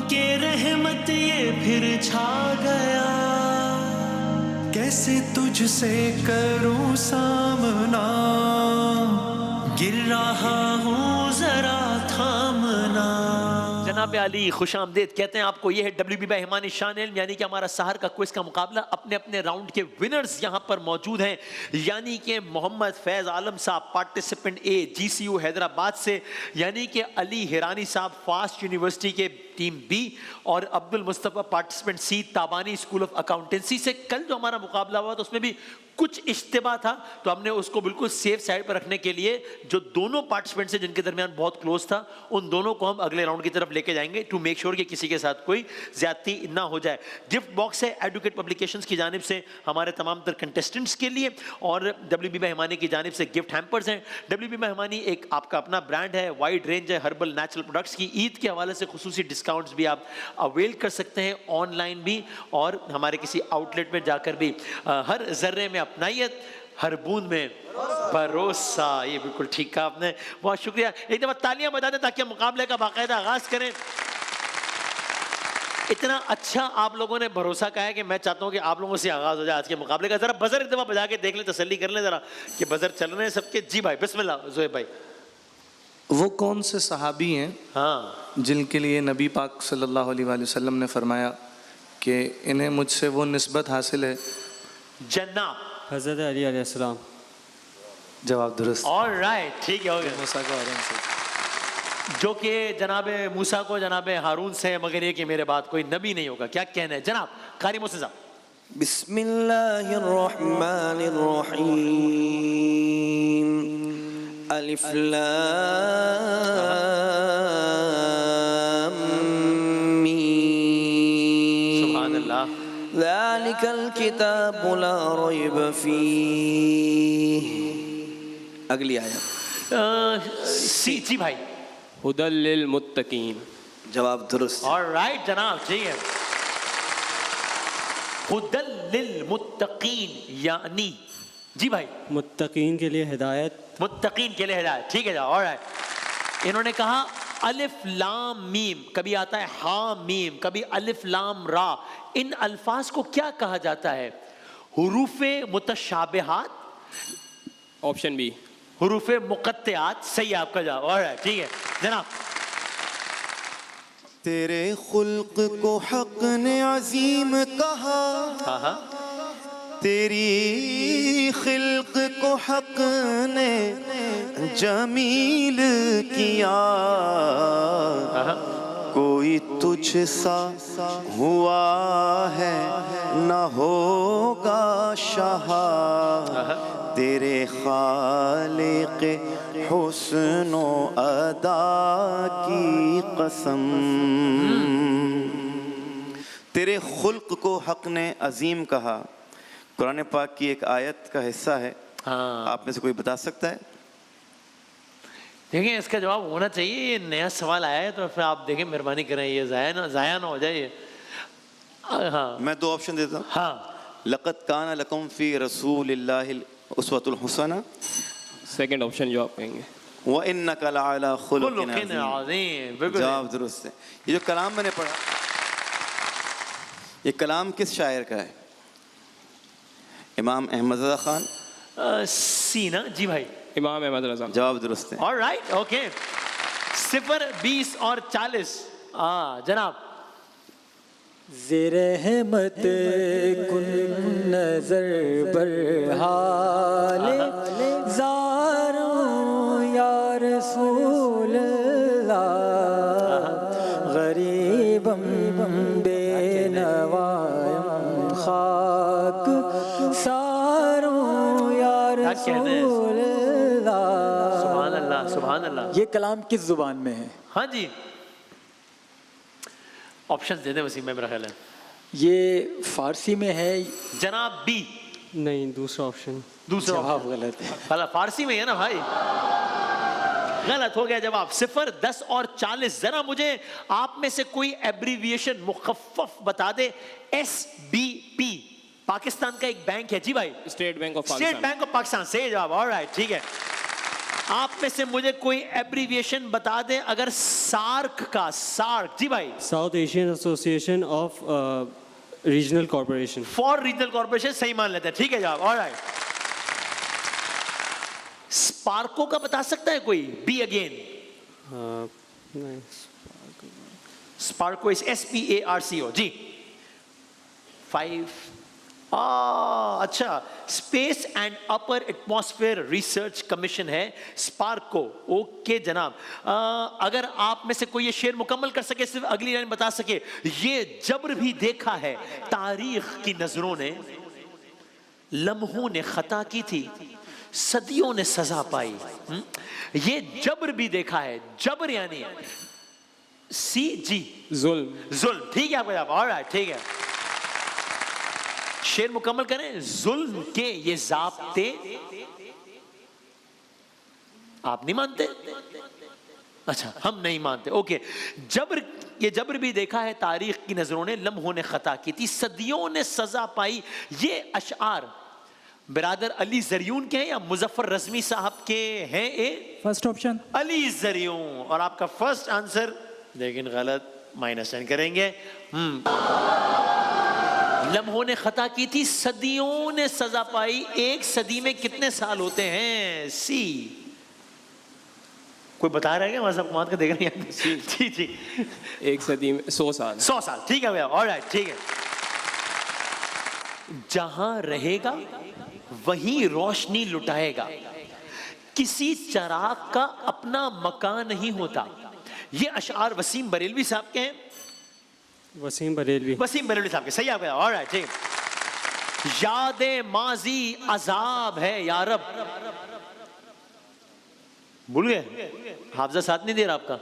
के रहमत ये फिर छा गया, कैसे तुझसे करूं सामना, गिर रहा हूँ जरा थामना। जनाब अली खुश आमदेद कहते हैं आपको। ये है WB बाय हिमानी शान इल्म, यानी कि हमारा सहर का क्विज का मुकाबला। अपने अपने राउंड के विनर्स यहाँ पर मौजूद हैं, यानी कि मोहम्मद फैज़ आलम साहब पार्टिसिपेंट A GCU हैदराबाद से, यानी कि अली हिरानी साहब फास्ट यूनिवर्सिटी के टीम B, और Abdul Mustafa participant C Tabani school of accountancy से। कल जो हमारा मुकाबला हुआ तो उसमें भी कुछ इश्तिबा था, तो हमने उसको बिल्कुल सेफ साइड पर रखने के लिए जो दोनों पार्टिसिपेंट्स हैं जिनके दरमियान बहुत क्लोज था, उन दोनों को हम अगले राउंड की तरफ लेके जाएंगे टू मेक श्योर कि किसी के साथ कोई ज्यादती ना हो जाए। गिफ्ट बॉक्स है एडवोकेट पब्लिकेशंस की जानिब से हमारे तमाम तर कंटेस्टेंट्स के लिए, और WB बाय हिमानी की जानिब से गिफ्ट हैम्पर्स हैं। WB बाय हिमानी एक आपका अपना ब्रांड है, वाइड रेंज है हर्बल नेचुरल प्रोडक्ट्स की। ईद के हवाले से खुसूसी डिस्काउंट्स भी आप अवेल कर सकते हैं, ऑनलाइन भी और हमारे किसी आउटलेट में जाकर भी। हर जर्रे में अपनाइयत, हर बूंद में भरोसा। ये बिल्कुल ठीक कहा आपने, बहुत शुक्रिया। एक दफा तालियां बजा दें ताकि हम मुकाबले का बाकायदा आगाज करें। इतना अच्छा आप लोगों ने भरोसा कहा है कि मैं चाहता हूं कि आप लोगों से आगाज हो जाए आज के मुकाबले का। जरा बजर एक दफा बजा के देख लें, तसल्ली कर लें जरा कि बजर चल रहे हैं सबके। जी भाई बिस्मिल्लाह ज़ोहैब भाई। वो कौन से सहाबी हैं हाँ जिनके लिए नबी पाक सल्लल्लाहु अलैहि वसल्लम ने फरमाया कि इन्हें मुझसे वो निस्बत हासिल है? जनाब हज़रत अली अलैहिस्सलाम। जवाब दुरुस्त। ऑलराइट, ठीक है, हो गया। मूसा को हारून से। जो कि जनाब मूसा को जनाब हारून से है, मगर ये कि मेरे बाद कोई नबी नहीं होगा। क्या कहना है जनाब कारी मोहसिन साहब? बिस्मिल्लाहिर्रहमानिर्रहीम। अलिफ लाम मीम। सुभान अल्लाह। ज़ालिकल किताबु ला रैब फीह। अगली आयत। जी भाई। हुदल लिल मुत्तकीन। जवाब दुरुस्त। ऑलराइट जनाब, ठीक है। हुदल लिल मुत्तकीन यानी, जी भाई, मुत्तकीन के लिए हिदायत। मुत्तकीन के लिए हिदायत, ठीक है जनाब। ऑलराइट, इन्होंने कहा अलिफ लाम मीम, कभी आता है हा मीम, कभी अलिफ लाम रा। इन अल्फाज को क्या कहा जाता है? हुरूफे मुतशाबिहात, ऑप्शन बी हुरूफे मुकत्तिआत। सही है आपका जवाब। ऑलराइट, ठीक है जनाब। तेरे खुल्क को हक ने अजीम कहा, हाँ हाँ, तेरी खिल्क को हक ने जमील किया। कोई तुझसा हुआ है न होगा शाह, तेरे खालिक हुस्नो अदा की कसम। तेरे खुल्क को हक ने अजीम कहा, कुरान पाक की एक आयत का हिस्सा है। हाँ। आप में से कोई बता सकता है? देखिए इसका जवाब होना चाहिए। ये नया सवाल आया है तो फिर आप देखें, मेहरबानी करें, ये ज़ाया ना हो जाए ये। हाँ मैं दो ऑप्शन देता हूँ। हाँ। लक़द काना लकुम फ़ी रसूलिल्लाहि उस्वतुल हुसना। सेकंड ऑप्शन जो आप कहेंगे। व इन्नका लअला खुलुक़िन अज़ीम। अज़ीम, बिल्कुल जवाब दुरुस्त है। ये जो कलाम मैंने पढ़ा, ये कलाम किस शायर का है? इमाम अहमद रज़ा खान। सी ना? जी भाई, इमाम अहमद रज़ा। जवाब दुरुस्त है। Alright, okay. 0, 20 और 40। जनाब। ज़िरहमत कुन नजर बरहाले ज़ारों या रसूल अल्लाह, गरीबम बेनवायम खाक सारों या रसूल अल्लाह। सुभान अल्लाह, सुभान अल्लाह। ये कलाम किस जुबान में है? हाँ जी, ऑप्शन दे दें वसीम में, मेरा ख्याल है ये फारसी में है जनाब। बी नहीं, दूसरा ऑप्शन। दूसरा जवाब गलत है। गलत, फारसी में है ना भाई, गलत हो गया जवाब। 0, 10 और 40। जरा मुझे आप में से कोई एब्रीविएशन मुखफ़्फ़फ बता दे। SBP पाकिस्तान का एक बैंक है। जी भाई, state bank of state bank of Pakistan. सही जवाब। ऑलराइट, ठीक है। आप में से मुझे कोई एब्रीविएशन बता दें अगर सार्क का, सार्क जी भाई, south Asian association of regional corporation. For regional corporation, सही मान लेते हैं, ठीक है जवाब, ऑलराइट। स्पार्को का बता सकता है कोई? B again. नहीं, स्पार्को इज SPARCO जी। 5 अच्छा, space and upper atmosphere research commission है स्पार्को। ओके जनाब, अगर आप में से कोई ये शेर मुकम्मल कर सके, सिर्फ अगली लाइन बता सके, ये जब्र भी देखा है तारीख की नजरों ने, लम्हों ने खता की थी, सदियों ने सजा पाई। ये जब्र भी देखा है, जब्र यानी सी जी, जुल्म। जुल्म, ठीक है आपका जवाब, ऑलराइट, ठीक है। शेर मुकम्मल करें। जुल्म के ये ज़ाब्ते आप नहीं मानते? अच्छा, हम नहीं मानते, ओके। जब्र, ये जब्र भी देखा है तारीख की नजरों ने, लम्हों ने खता की थी, सदियों ने सजा पाई। ये अशआर बिरादर अली ज़रियून के हैं या मुजफ्फर रज़मी साहब के हैं? ए फर्स्ट ऑप्शन अली ज़रियून, और आपका फर्स्ट आंसर लेकिन गलत, -10 करेंगे। लम्हों ने खता की थी, सदियों ने सजा पाई, एक सदी में कितने साल होते हैं? सी। कोई बता रहा है क्या? हमारे साहब कमाल का देख रहे हैं। जी जी, एक सदी में 100 साल। 100 साल, ठीक है भैया, ऑलराइट, ठीक है। जहां रहेगा वहीं रोशनी लुटाएगा, किसी चराग का अपना मकान नहीं होता। ये अशआर वसीम बरेलवी साहब के हैं। वसीम बरेलवी। वसीम बरेलवी साहब के, सही आप, ऑलराइट, ठीक। यादे माजी अजाब है या रब, भूल गए? हाफजा साथ नहीं दे रहा आपका।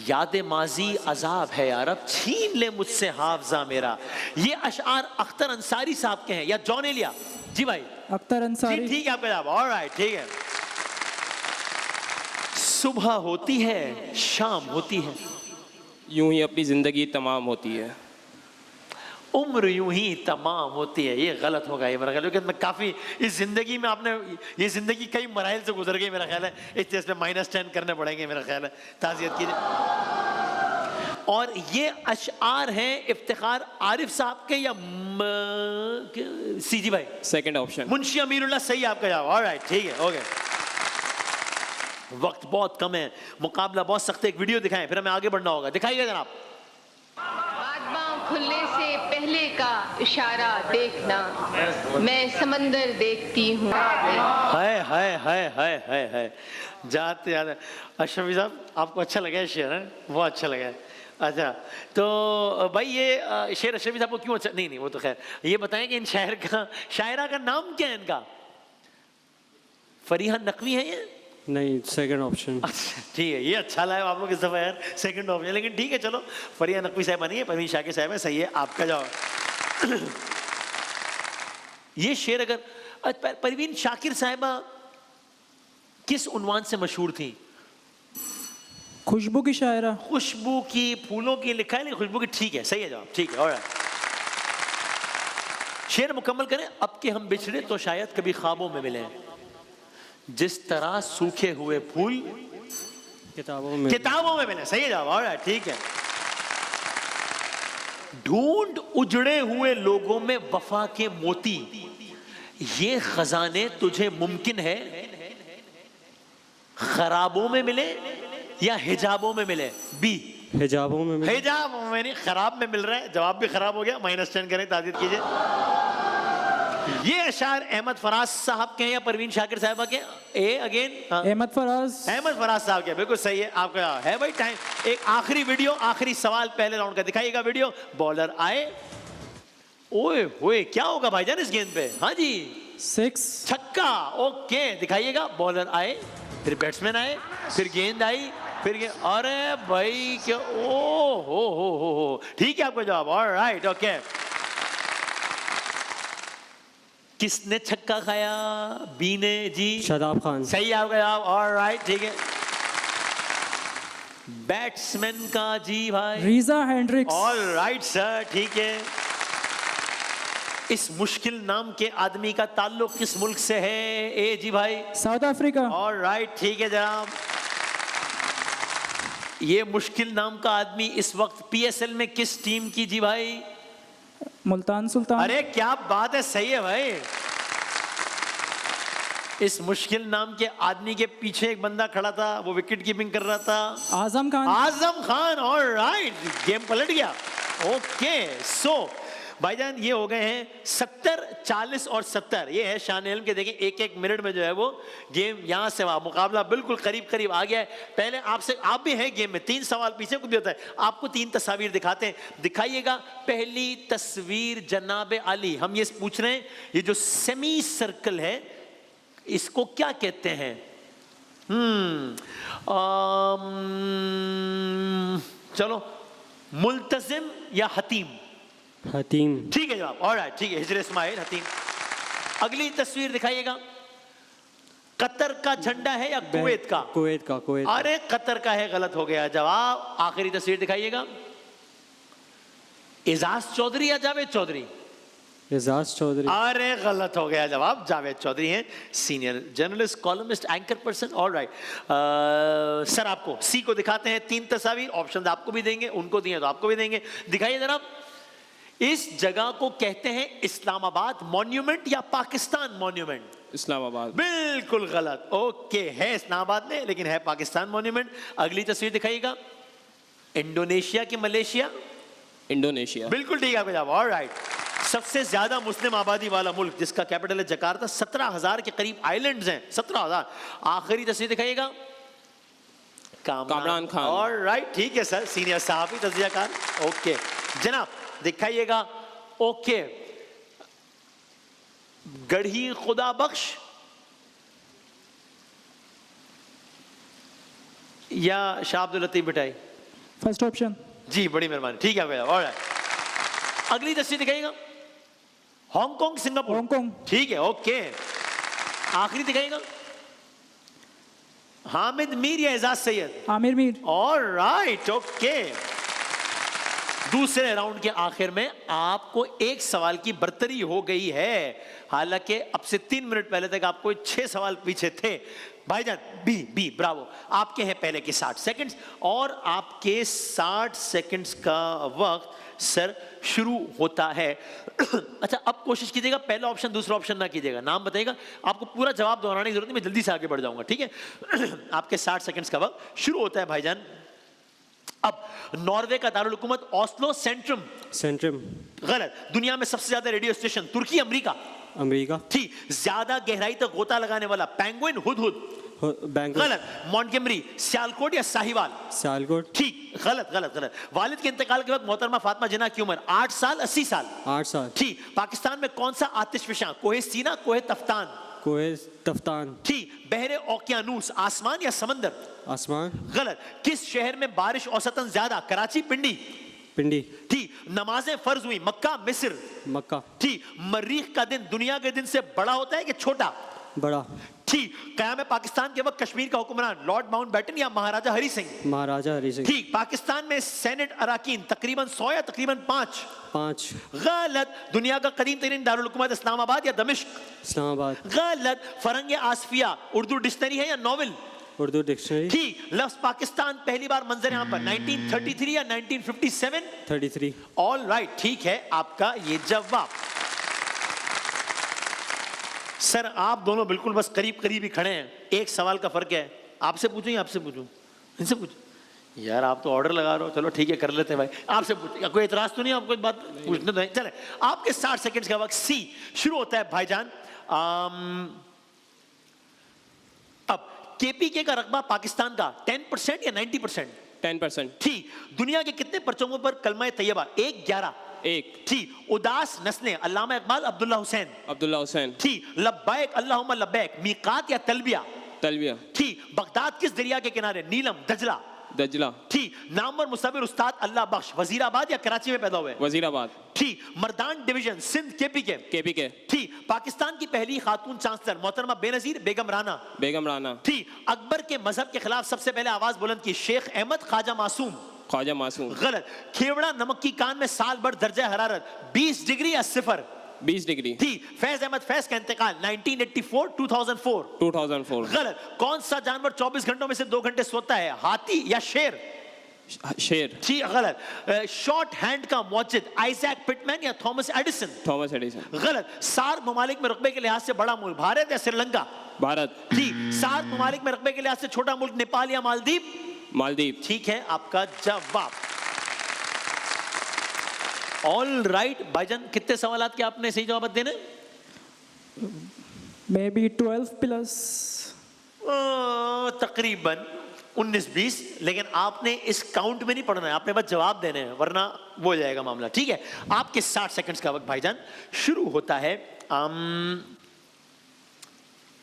यादे माजी अजाब है या रब, छीन ले मुझसे हाफजा मेरा। ये अशआर अख्तर अंसारी साहब के हैं या जॉन एलिया? जी भाई, अख्तर अंसारी। ठीक है आपका जवाब, ऑलराइट, ठीक है। सुबह होती है, शाम होती है, यूं ही अपनी जिंदगी तमाम होती है। उम्र यूं ही तमाम होती है, ये गलत होगा ये मेरा ख्याल, लेकिन मैं काफ़ी इस ज़िंदगी में आपने ये ज़िंदगी कई मराइल से गुजर गई मेरा ख्याल है, इसलिए -10 करने पड़ेंगे मेरा ख्याल है, ताज़ियत कीजिए। और ये अशआर हैं इफ्तिखार आरिफ साहब के या सीजी भाई? सेकंड ऑप्शन, मुंशी अमीरुल्लाह, सही आपका जवाब, ऑलराइट, ठीक है, ओके। वक्त बहुत कम है, मुकाबला बहुत सख्त है, एक वीडियो दिखाएं फिर हमें आगे बढ़ना होगा, दिखाइए जनाब। बादबां खुलने से पहले का इशारा देखना, मैं समंदर देखती हूँ। हाय हाय हाय हाय हाय हाय, जाते जाते अशरफी साहब आपको अच्छा लगा है शेर? है बहुत अच्छा लगा है। अच्छा, तो भाई ये शेर अशरफी साहब को क्यों अच्छा? नहीं वो तो खैर, ये बताएं कि इन शायरा का नाम क्या है इनका? फरीहा नकवी है ये? नहीं, सेकंड ऑप्शन। अच्छा ठीक है, ये अच्छा लगा आप लोग इस दफ़ा यार, सेकंड ऑप्शन, लेकिन ठीक है चलो, फरीहा नकवी साहब नहीं है, परवीन शाकिर साहब है, सही है आपका जवाब। ये शेर अगर परवीन शाकिर साहिबा किस उन्वान से मशहूर थी? खुशबू की शायरा। खुशबू की, फूलों की लिखा है, लेकिन खुशबू की, ठीक है, सही है जवाब, ठीक है। और शेर मुकम्मल करें। अब के हम बिछड़े तो शायद कभी ख्वाबों में मिले, जिस तरह सूखे हुए फूल किताबों में मिले, सही है जवाब, और ठीक है। ढूंढ उजड़े हुए लोगों में वफा के मोती, ये खजाने तुझे मुमकिन है खराबों में मिले या हिजाबों में मिले? बी, हिजाबों में मिले। हिजाबों में नहीं, खराब में मिल रहा है, जवाब भी खराब हो गया, -10 करें, ताज़ीद कीजिए। ये अशार अहमद फराज साहब के हैं या परवीन शाकिर साहबा के? ए अगेन, अहमद फराज साहब के, बिल्कुल सही है आपका है भाई। टाइम, एक आखिरी वीडियो, आखिरी सवाल पहले राउंड का दिखाइएगा वीडियो। बॉलर आए, ओए होए क्या होगा भाईजान इस गेंद पे? हाँ जी, 6 छक्का, ओके दिखाइएगा। बॉलर आए, फिर बैट्समैन आए, फिर गेंद आई, फिर गेंद, अरे भाई क्या, ओ हो, ठीक है आपका जवाब, ऑलराइट, ओके। किसने छक्का खाया? बी ने जी, शादाब खान। सही आपका जवाब, ऑलराइट, ठीक है। बैट्समैन का जी भाई, रीजा हेंड्रिक्स। ऑलराइट सर, ठीक है। इस मुश्किल नाम के आदमी का ताल्लुक किस मुल्क से है? ए जी भाई। South Africa. और राइट, ठीक है जनाब। ये मुश्किल नाम का आदमी इस वक्त पीएसएल में किस टीम की जी भाई? मुल्तान सुल्तान। अरे क्या बात है, सही है भाई। इस मुश्किल नाम के आदमी के पीछे एक बंदा खड़ा था, वो विकेट कीपिंग कर रहा था। आजम खान। आजम खान। और राइट, गेम पलट गया। ओके, सो भाईजान ये हो गए हैं 70, 40 और 70। ये है शान इल्म के। देखिए एक एक मिनट में जो है वो गेम यहाँ से वहाँ, मुकाबला बिल्कुल करीब करीब आ गया है। पहले आपसे, आप भी हैं गेम में, 3 सवाल पीछे कुछ भी होता है। आपको 3 तस्वीर दिखाते हैं, दिखाइएगा। पहली तस्वीर जनाब अली। हम ये पूछ रहे हैं, ये जो सेमी सर्कल है इसको क्या कहते हैं? चलो, मुल्तजिम या हतीम? हतीम। ठीक है जवाब। ऑलराइट, ठीक है, हिजर इस्माइल, हतीम। अगली तस्वीर दिखाइएगा। कतर का झंडा है या कुवैत का? कुवैत का। कुवैत। अरे कतर का है, गलत हो गया जवाब। आखिरी तस्वीर दिखाइएगा। एजाज चौधरी या जावेद चौधरी? एजाज चौधरी। अरे गलत हो गया जवाब, जावेद चौधरी हैं, senior journalist, columnist, anchor person. Alright sir, आपको सी को दिखाते हैं 3 तस्वीर। ऑप्शन आपको भी देंगे, उनको दिए तो आपको भी देंगे। दिखाइए जनाब। इस जगह को कहते हैं इस्लामाबाद मॉन्यूमेंट या पाकिस्तान मॉन्यूमेंट? इस्लामाबाद। बिल्कुल गलत। ओके, है इस्लामाबाद में लेकिन है पाकिस्तान मॉन्यूमेंट। अगली तस्वीर दिखाइएगा। इंडोनेशिया की मलेशिया? इंडोनेशिया। बिल्कुल ठीक है आपका जवाब। ऑलराइट, सबसे ज्यादा मुस्लिम आबादी वाला मुल्क जिसका कैपिटल है जकार्ता, 17,000 के करीब आइलैंड्स हैं, 17,000। आखिरी तस्वीर दिखाइएगा। कामरान खान। ऑलराइट, ठीक है सर, सीनियर साहब तज्जियाकार। ओके जनाब, दिखाइएगा। ओके, गढ़ी खुदा बख्श या शाह अब्दुल लतीफ बिटाई? First option. जी, बड़ी मेहरबानी, ठीक है भैया। ऑलराइट, अगली तस्वीर दिखाइएगा। Hong Kong Singapore? हांगकांग। ठीक है, ओके। आखिरी दिखाइएगा। हामिद मीर या एजाज सैयद? आमिर मीर। Alright, okay. दूसरे राउंड के आखिर में आपको एक सवाल की बर्तरी हो गई है। हालांकि अब से 3 मिनट पहले तक आपको 6 सवाल पीछे थे। भाईजान बी ब्रावो, आपके हैं पहले के 60 सेकंड्स और आपके 60 सेकंड्स का वक्त सर शुरू होता है। अच्छा, अब कोशिश कीजिएगा पहला ऑप्शन दूसरा ऑप्शन ना कीजिएगा, नाम बताइएगा। आपको पूरा जवाब दोहराने की जरूरत नहीं, मैं जल्दी से आगे बढ़ जाऊंगा, ठीक है। आपके 60 सेकंड्स का वक्त शुरू होता है भाईजान। अब नॉर्वे का दारुल हुकूमत ओस्लो, सेंट्रम? सेंट्रम। गलत। दुनिया में सबसे ज्यादा रेडियो स्टेशन? तुर्की, अमेरिका? अमेरिका। ठीक। ज्यादा गहराई तक गोता लगाने वाला? पेंगुइन, हुदहुद? बैंगलोर। गलत। मॉन्टगेमरी, सियालकोट या साहिवाल? सियालकोट। ठीक। गलत गलत गलत। वालिद के इंतकाल के वक्त मोहतरमा फातिमा जिन्ना की उम्र 8 साल 80 साल? 8 साल। ठीक। पाकिस्तान में कौन सा आतिशफशां? कोहे सीना, कोहे तफ्तान? कोहे तफ्तान। ठीक। बहरे ओकियानूस, आसमान या समंदर? आसमान। गलत। किस शहर में बारिश औसतन ज्यादा? कराची, पिंडी? पिंडी। ठीक। नमाजें फर्ज हुई मक्का, मिस्र? मक्का। ठीक। मरीख का दिन दुनिया के दिन से बड़ा होता है कि छोटा? बड़ा। ठीक। क़याम पाकिस्तान के वक्त कश्मीर का हुक्मरान लॉर्ड माउंटबेटन या महाराजा हरी सिंह? महाराजा हरी सिंह। ठीक। पाकिस्तान में सेनेट अराकीन तकरीबन 100 या तकरीबन 5? 5। गलत। दुनिया का कदीम तरीन दारुल हुकूमत इस्लामाबाद या दमिश्क? इस्लामाबाद। गलत। फरंग आसफिया उर्दू डिक्शनरी है या नॉवेल? उर्दू डिक्शनरी। ठीक। लफ्ज पाकिस्तान पहली बार मंजर यहाँ पर 1933 या 1957? 33। ऑल राइट, ठीक है आपका ये जवाब। सर आप दोनों बिल्कुल बस करीब करीब ही खड़े हैं, एक सवाल का फर्क है। आपसे पूछूं या आपसे पूछूं? इनसे पूछूं। यार आप तो ऑर्डर लगा रहे हो, चलो ठीक है कर लेते हैं भाई। आपसे पूछ, कोई एतराज तो नहीं, आपको एक बात पूछने तो चले। आपके 60 सेकंड्स का वक्त सी शुरू होता है भाईजान। अब केपीके का रकबा पाकिस्तान का 10% या 90%? 10%। ठीक। दुनिया के कितने परचमों पर कलमा तैयबा? 1, 11? 1। ठीक। उदास नस्लें? अल्लामा इकबाल, अब्दुल्ला हुसैन? अब्दुल्ला हुसैन। ठीक। लब्बैक अल्लाहुम्मा लब्बैक, मीकात या तलबिया? तलबिया। ठीक। बगदाद किस दरिया के किनारे? नीलम, दजला? दजला। ठीक। नामवर मुसाफिर उस्ताद अल्लाह बख्श वजीराबाद या कराची में पैदा हुए? वजीराबाद। ठीक। Mardan division Sindh, KPK? KPK. ठीक। पाकिस्तान की पहली खातून चांसलर मोहतरमा बेनजीर बेगम राना? बेगम राना। ठीक। अकबर के मजहब के खिलाफ सबसे पहले आवाज बुलंद की? शेख अहमद ख्वाजा मासूम? ख्वाजा मासूम। गलत। खेवड़ा नमक की कान में साल भर दर्जा हरारत 20 डिग्री या 0? 20 डिग्री थी। फैज अहमद फैज का इंतकाल 1984 2004 2004 गलत। कौन सा जानवर 24 घंटों में से 2 घंटे सोता है, हाथी या शेर? शेर ठीक गलत। शॉर्ट हैंड का मौजिद आइजैक पिटमैन या थॉमस एडिसन? थॉमस एडिसन गलत। सार्क ममालिक में रुतबे के लिहाज से बड़ा मुल्क भारत या श्रीलंका? भारत ठीक। सार्क ममालिक में रुतबे के लिहाज से छोटा मुल्क नेपाल या मालदीव? मालदीव ठीक है आपका जवाब। ऑल राइट भाईजान, कितने सवालात के आपने सही जवाब देने? मे बी 12 प्लस तकरीबन 19-20, लेकिन आपने इस काउंट में नहीं पढ़ना है, आपने बस जवाब देने हैं, वरना वो हो जाएगा मामला। ठीक है, आपके 60 सेकंड्स का वक्त भाईजान शुरू होता है।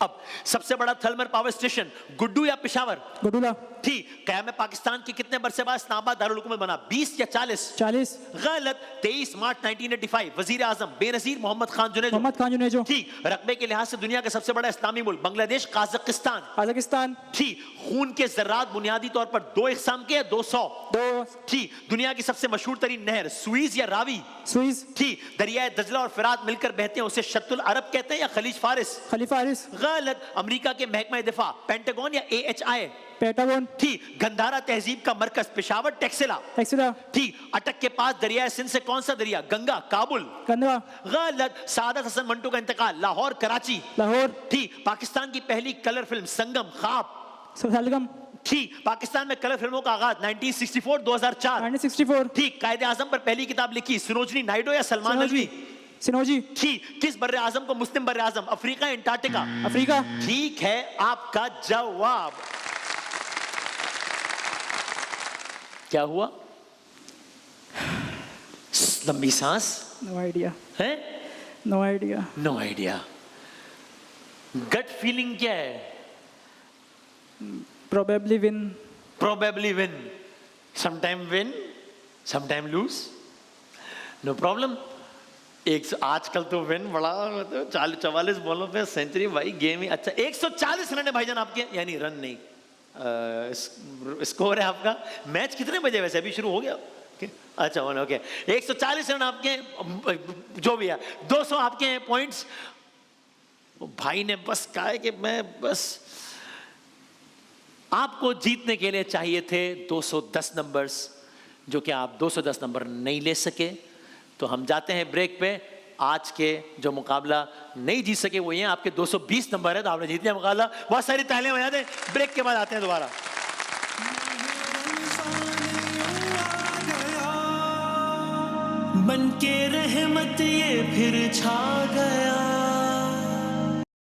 अब सबसे बड़ा थर्मल पावर स्टेशन गुड्डू या पेशावर? गुडुला ठीक। क़याम पाकिस्तान के कितने बरसे बाद इस्लामाबाद दारुल हुकूमत बना, 20 या 40? 40 गलत। 23 मार्च 1985 वजीर आजम बेनजीर मोहम्मद खान जुनेजो? मोहम्मद खान जुनेजो ठीक। रकबे के लिहाज से दुनिया का सबसे बड़ा इस्लामी मुल्क बांग्लादेश काजाकिस्तान? कजाकिस्तान ठीक। खून के जर्रात बुनियादी तौर पर 2 इकसाम के 200? 2 ठीक। दुनिया की सबसे मशहूर तरीन नहर सुइज या रावी? स्विस ठीक। दरियाए दजला और फरात मिलकर बहते हैं, उसे शत्तुल अरब कहते हैं या खलीज फारिस? खलीफा हारिस गलत। अमेरिका के महकमा दिफा पेंटागन या AHI? पेटागोन ठीक। गंधारा तहजीब का मरकज पेशावर टेक्सिला? एक्सिला ठीक। अटक के पास दरिया सिंध से कौन सा दरिया, गंगा काबुल? गंदवा गलत। सादत हसन मंटो का इंतकाल लाहौर कराची? लाहौर ठीक। पाकिस्तान की पहली कलर फिल्म संगम ख्वाब? सलगम ठीक। पाकिस्तान में कलर फिल्मों का आगाज 1964 2004? 1964 ठीक। कायदे आजम पर पहली किताब लिखी सरोजनी नायडू या सलमान नकवी? सिनोजी ठीक। किस बर्रे आजम को मुस्लिम बर्रे आजम, अफ्रीका अंटार्कटिका? अफ्रीका ठीक है आपका जवाब। क्या हुआ? लंबी सांस नो आइडिया है? No idea no idea. Gut feeling क्या है? Probably win Probably win. Sometime win, sometime lose. No problem. आजकल तो विन बड़ा, 44 बॉलों पे सेंचुरी भाई, गेम ही अच्छा। 140 रन है भाईजान आपके, यानी रन नहीं, स्कोर है आपका। मैच कितने बजे वैसे, अभी शुरू हो गया? अच्छा ओके। 140 रन आपके, जो भी है 200 आपके पॉइंट्स। भाई ने बस कहा है कि मैं बस, आपको जीतने के लिए चाहिए थे 210 नंबर्स, जो कि आप 210 नंबर नहीं ले सके। तो हम जाते हैं ब्रेक पे। आज के जो मुकाबला नहीं जीत सके वो ये आपके 220 नंबर है, तो आपने जीत लिया मुकाबला। बहुत सारी तालियां बजा दें। ब्रेक के बाद आते हैं दोबारा। बन के रहमत ये फिर छा गया।